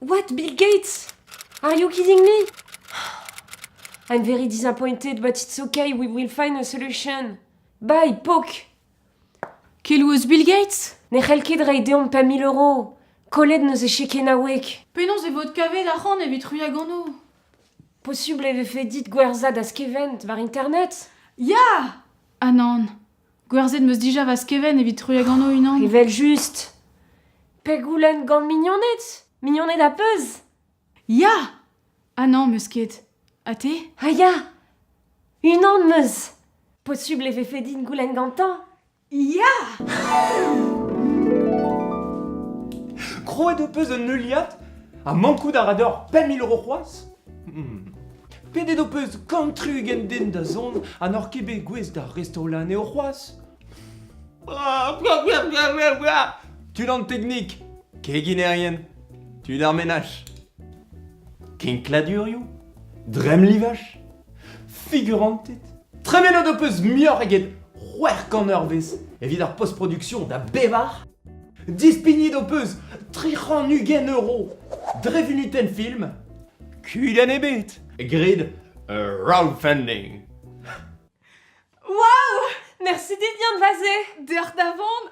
What, Bill Gates? Are you kidding me? I'm very disappointed, but it's okay, we will find a solution. Bye, Poke! Keloueus Bill Gates? Ne c'hellket reiñ deomp pa 1000 €. Kollet neus e cheke nawek. Penaos e vod kavet arc'hant evit ruiaganno. Possible e vefe dit gwerzhat a skevent war internet? Ya! Anan. Gwerzhet meus dija va skeven evit ruiaganno unan. Evel just. Pegoulenn gant mignonnet? Mignonnet a peus? Ya! Anan meus ket. A te? Ah ya! Unan meus. Possible e vefe dit goulenn gantañ? Ya! Kroet o peus un neuliad a mankout a rador 1000 € c'hoaz? Pedet o peus kantru gen den da zon an ur kebe gwez da restolan eo c'hoaz? Tu d'an teknik, kegin erien, tu d'ar menaj. Kinkladurioù, drem livach, figurantet, tremenot o peus mioc'h eget c'hwerk an ur vez evit ar postproduction da bevar, dispignit o peus 300 €, drefunuten film, kudenn ebet, grid crowdfunding. Waouh! Merci Didier de vaze. Deoc'h da vont